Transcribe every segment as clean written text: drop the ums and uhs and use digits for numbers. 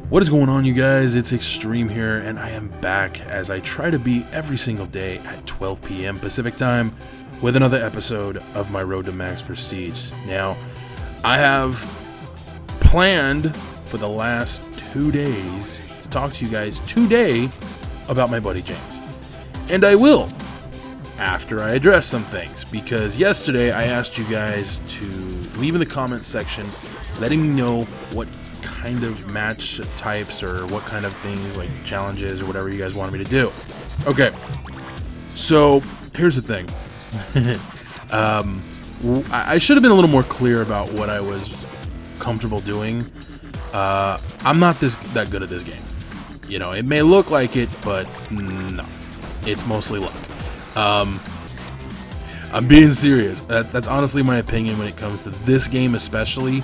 What is going on, you guys? It's Extreme here, and I am back as I try to be every single day at 12 p.m. Pacific time with another episode of my Road to Max Prestige. Now, I have planned for the last 2 days to talk to you guys today about my buddy James. And I will, after I address some things, because yesterday I asked you guys to leave in the comments section letting me know what kind of match types or what kind of things like challenges or whatever you guys wanted me to do. Okay, so here's the thing. I should have been a little more clear about what I was comfortable doing. I'm not that good at this game. You know, it may look like it, but no, it's mostly luck. I'm being serious. That's honestly my opinion when it comes to this game, especially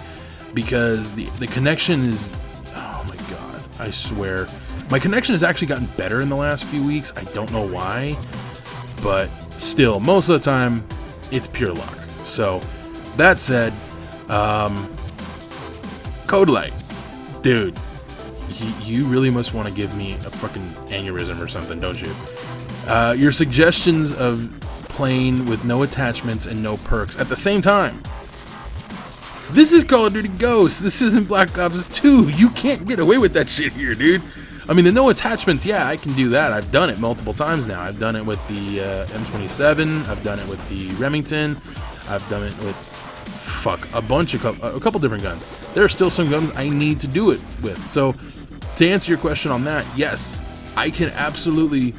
because the connection is, oh my god, I swear, my connection has actually gotten better in the last few weeks. I don't know why, but still, most of the time, it's pure luck. So, that said, Code Light, dude, you really must want to give me a fucking aneurysm or something, don't you? Your suggestions of playing with no attachments and no perks at the same time. This is Call of Duty Ghosts. This isn't Black Ops 2. You can't get away with that shit here, dude. I mean, the no attachments, yeah, I can do that. I've done it multiple times now. I've done it with the M27. I've done it with the Remington. I've done it with, a couple different guns. There are still some guns I need to do it with. So, to answer your question on that, yes, I can absolutely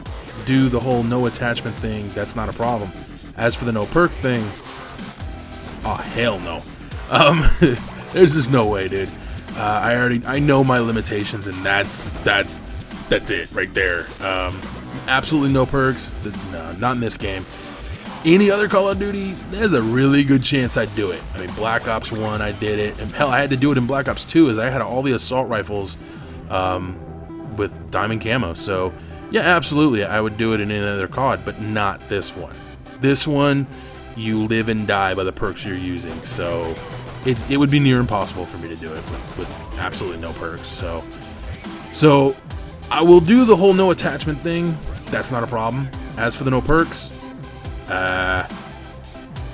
do the whole no attachment thing. That's not a problem. As for the no perk thing, oh, hell no. There's just no way, dude. I know my limitations, and that's it right there. Absolutely no perks. No, not in this game. Any other Call of Duty, there's a really good chance I'd do it. I mean, Black Ops 1, I did it, and hell, I had to do it in Black Ops 2, as I had all the assault rifles with diamond camo. So, yeah, absolutely, I would do it in any other COD, but not this one. This one, you live and die by the perks you're using, so it would be near impossible for me to do it with absolutely no perks. So I will do the whole no attachment thing. That's not a problem. As for the no perks, yeah,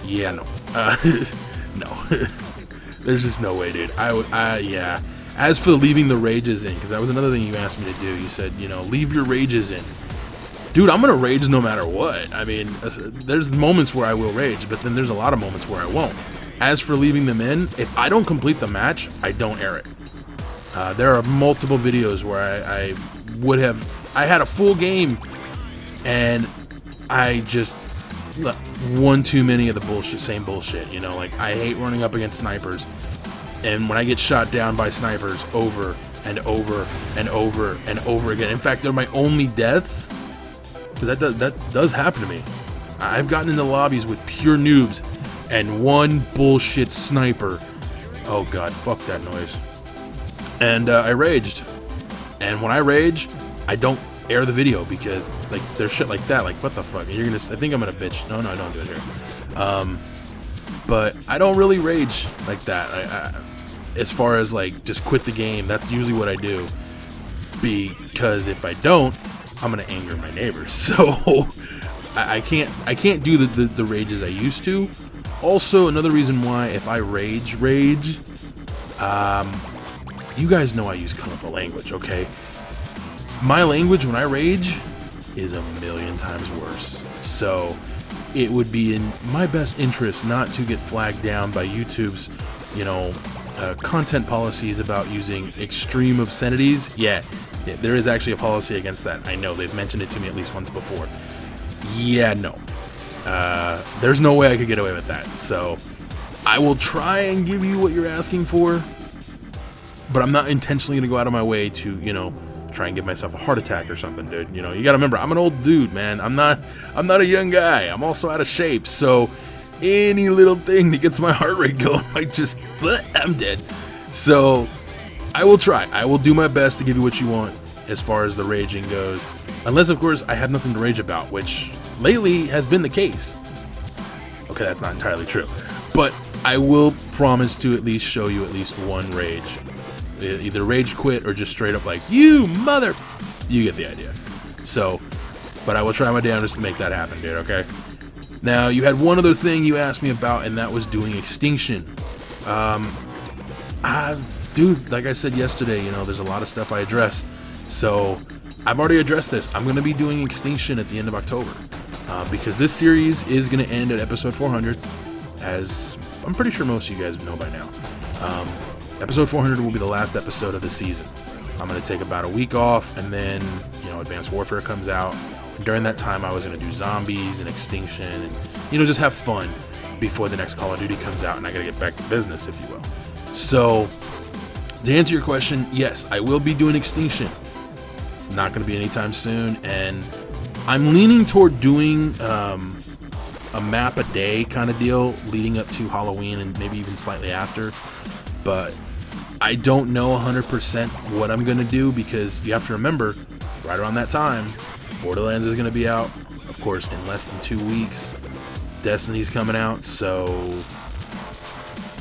no, no. There's just no way, dude. Yeah. As for leaving the rages in, because that was another thing you asked me to do. You said, you know, leave your rages in. Dude, I'm gonna rage no matter what. I mean, there's moments where I will rage, but then there's a lot of moments where I won't. As for leaving them in, if I don't complete the match, I don't air it. There are multiple videos where I had a full game, and I just one too many of the same bullshit, you know, like I hate running up against snipers, and when I get shot down by snipers over and over and over and over again, in fact, they're my only deaths, because that does happen to me. I've gotten into lobbies with pure noobs and one bullshit sniper. Oh god, fuck that noise. And I raged. And when I rage, I don't air the video because like there's shit like that. Like, what the fuck? I think I'm gonna bitch. No, I don't do it here. But I don't really rage like that. As far as like just quit the game, that's usually what I do. Because if I don't, I'm gonna anger my neighbors. So I can't do the rages I used to. Also, another reason why if I rage, you guys know I use colorful language, okay? My language when I rage is a million times worse. So it would be in my best interest not to get flagged down by YouTube's, you know, content policies about using extreme obscenities. Yeah, there is actually a policy against that. I know, they've mentioned it to me at least once before. Yeah, no. There's no way I could get away with that. So I will try and give you what you're asking for, but I'm not intentionally going to go out of my way to, you know, try and give myself a heart attack or something, dude. You know, you got to remember, I'm an old dude, man. I'm not a young guy. I'm also out of shape. So any little thing that gets my heart rate going, I'm dead. So I will try. I will do my best to give you what you want as far as the raging goes. Unless, of course, I have nothing to rage about, which lately has been the case. Okay, that's not entirely true. But I will promise to at least show you at least one rage. either rage quit or just straight up like, you mother, you get the idea. So, but I will try my damnedest to make that happen, dude, okay? Now, you had one other thing you asked me about, and that was doing Extinction. Dude, like I said yesterday, you know, there's a lot of stuff I address. So, I've already addressed this. I'm going to be doing Extinction at the end of October. Because this series is going to end at episode 400, as I'm pretty sure most of you guys know by now. Episode 400 will be the last episode of the season. I'm going to take about a week off, and then, you know, Advanced Warfare comes out. And during that time, I was going to do Zombies and Extinction, and, you know, just have fun before the next Call of Duty comes out, and I got to get back to business, if you will. So, to answer your question, yes, I will be doing Extinction. It's not going to be anytime soon, and I'm leaning toward doing a map a day kind of deal leading up to Halloween and maybe even slightly after. But I don't know 100% what I'm going to do, because you have to remember, right around that time, Borderlands is going to be out. Of course, in less than 2 weeks, Destiny's coming out. So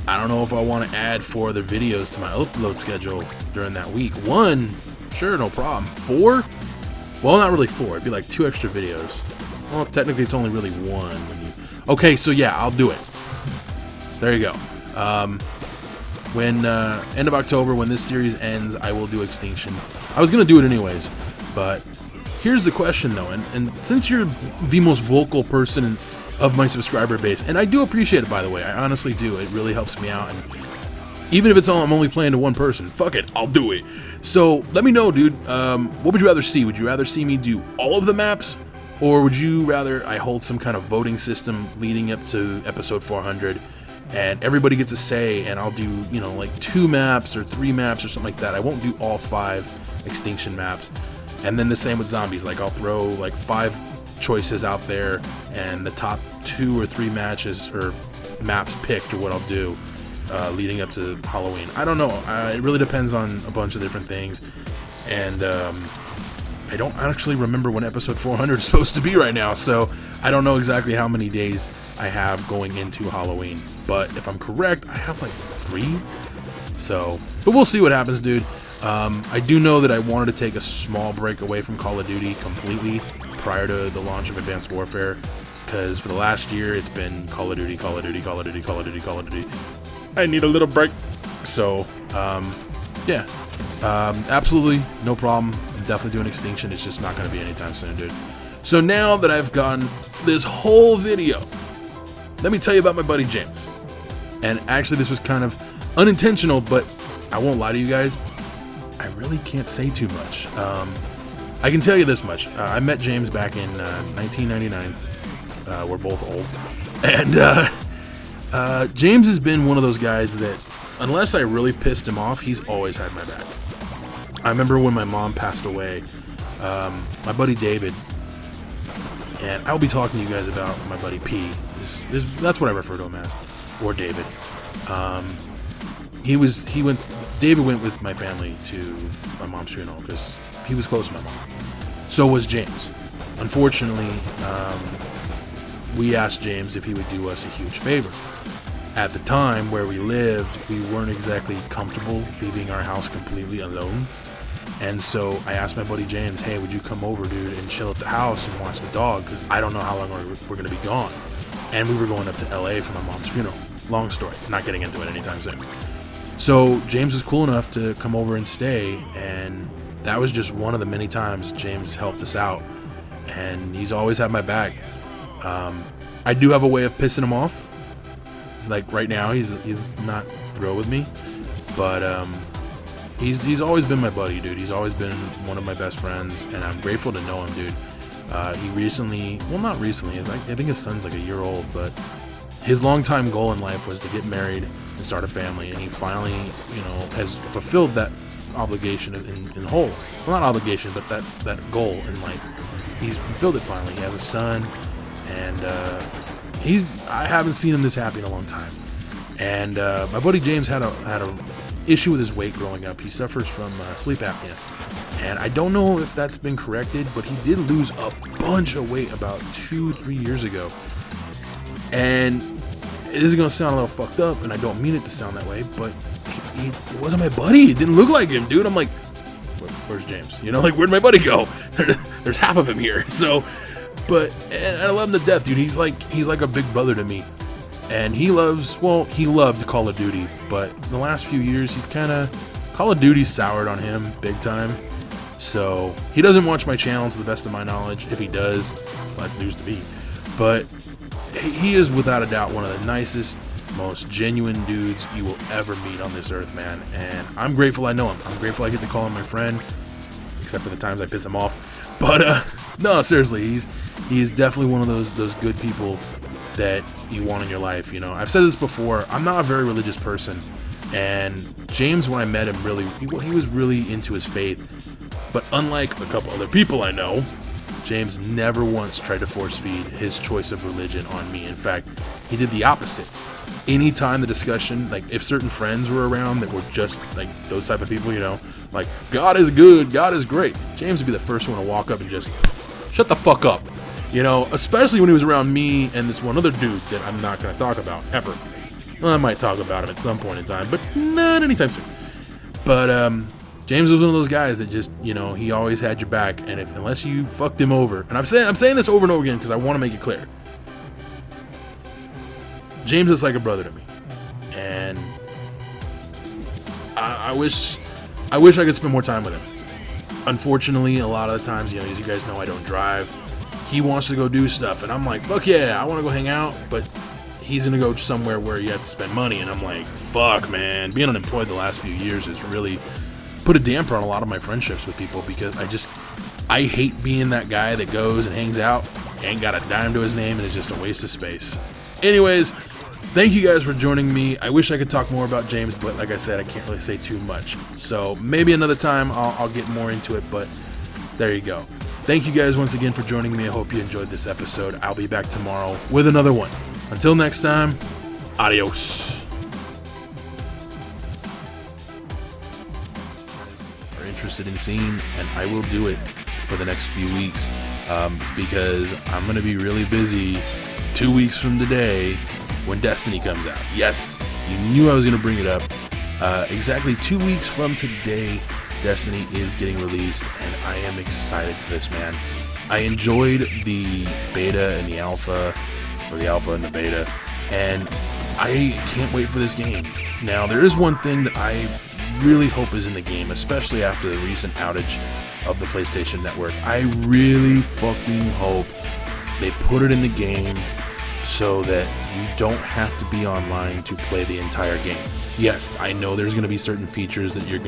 I don't know if I want to add 4 other videos to my upload schedule during that week. 1, sure, no problem. 4? Well, not really 4. It'd be like 2 extra videos. Well, technically, it's only really 1. Okay, so yeah, I'll do it. There you go. When end of October, when this series ends, I will do Extinction. I was gonna do it anyways, but here's the question though, and since you're the most vocal person of my subscriber base, and I do appreciate it, by the way, I honestly do. It really helps me out, and even if it's all I'm only playing to one person, fuck it, I'll do it. So let me know, dude. What would you rather see? Would you rather see me do all of the maps, or would you rather I hold some kind of voting system leading up to episode 400, and everybody gets a say, and I'll do, you know, like 2 maps or 3 maps or something like that. I won't do all 5 Extinction maps. And then the same with Zombies. Like, I'll throw like 5 choices out there, and the top 2 or 3 matches or maps picked, or what I'll do leading up to Halloween. I don't know. It really depends on a bunch of different things, and I don't actually remember when episode 400 is supposed to be right now, so I don't know exactly how many days I have going into Halloween. But if I'm correct, I have like 3. So, but we'll see what happens, dude. I do know that I wanted to take a small break away from Call of Duty completely prior to the launch of Advanced Warfare, because for the last year it's been Call of Duty, Call of Duty, Call of Duty, Call of Duty, Call of Duty. I need a little break. So, yeah, absolutely no problem. I'm definitely doing Extinction. It's just not going to be anytime soon, dude. So now that I've gotten this whole video, let me tell you about my buddy James. And actually, this was kind of unintentional, but I won't lie to you guys, I really can't say too much. I can tell you this much. I met James back in 1999. We're both old. And James has been one of those guys that, unless I really pissed him off, he's always had my back. I remember when my mom passed away, my buddy David, and I'll be talking to you guys about my buddy P. That's what I refer to him as, or David. David went with my family to my mom's funeral because he was close to my mom. So was James. Unfortunately, we asked James if he would do us a huge favor. At the time where we lived, we weren't exactly comfortable leaving our house completely alone. And so I asked my buddy James, hey, would you come over, dude, and chill at the house and watch the dog? Because I don't know how long we're going to be gone. And we were going up to LA for my mom's funeral. Long story. Not getting into it anytime soon. So James was cool enough to come over and stay, and that was just one of the many times James helped us out, and he's always had my back. I do have a way of pissing him off. Like right now, he's not thrilled with me, but he's always been my buddy, dude. He's always been one of my best friends, and I'm grateful to know him, dude. He recently, well, not recently, I think his son's like a year old, but his longtime goal in life was to get married and start a family, and he finally, you know, has fulfilled that obligation in whole. Well, not obligation, but that goal in life. He's fulfilled it finally. He has a son, and I haven't seen him this happy in a long time. And my buddy James had a issue with his weight growing up. He suffers from sleep apnea, and I don't know if that's been corrected, but he did lose a bunch of weight about 2-3 years ago. And this is gonna sound a little fucked up, and I don't mean it to sound that way, but it wasn't my buddy. It didn't look like him, dude. I'm like, where's James? You know, like, where'd my buddy go? There's half of him here. So, and I love him to death, dude. He's like a big brother to me. And he loved Call of Duty, but the last few years, Call of Duty soured on him big time. So he doesn't watch my channel to the best of my knowledge. If he does, well, that's news to me. But he is without a doubt one of the nicest, most genuine dudes you will ever meet on this earth, man. And I'm grateful I know him. I'm grateful I get to call him my friend, except for the times I piss him off. But no, seriously, he's definitely one of those good people that you want in your life. You know, I've said this before. I'm not a very religious person, and James, when I met him, he was really into his faith. But unlike a couple other people I know, James never once tried to force feed his choice of religion on me. In fact, he did the opposite. Anytime the discussion, like if certain friends were around that were just like those type of people, you know, like God is good, God is great, James would be the first one to walk up and just shut the fuck up. You know, especially when he was around me and this one other dude that I'm not going to talk about ever. Well, I might talk about him at some point in time, but not anytime soon. But James was one of those guys that just, you know, he always had your back, and unless you fucked him over, and I'm saying this over and over again because I want to make it clear. James is like a brother to me, and I wish I could spend more time with him. Unfortunately, a lot of the times, you know, as you guys know, I don't drive. He wants to go do stuff, and I'm like, fuck yeah, I want to go hang out, but he's gonna go somewhere where you have to spend money, and I'm like, fuck, man. Being unemployed the last few years has really put a damper on a lot of my friendships with people, because I hate being that guy that goes and hangs out, ain't got a dime to his name, and is just a waste of space. Anyways, thank you guys for joining me. I wish I could talk more about James, but like I said, I can't really say too much. So maybe another time I'll get more into it, but there you go. Thank you guys once again for joining me. I hope you enjoyed this episode. I'll be back tomorrow with another one. Until next time, adios. Are interested in seeing, and I will do it for the next few weeks, because I'm going to be really busy 2 weeks from today when Destiny comes out. Yes, you knew I was going to bring it up. Exactly 2 weeks from today, Destiny is getting released, and I am excited for this, man. I enjoyed the beta and the alpha, or the alpha and the beta, and I can't wait for this game. Now, there is one thing that I really hope is in the game, especially after the recent outage of the PlayStation Network. I really fucking hope they put it in the game so that you don't have to be online to play the entire game. Yes, I know there's going to be certain features that you're going to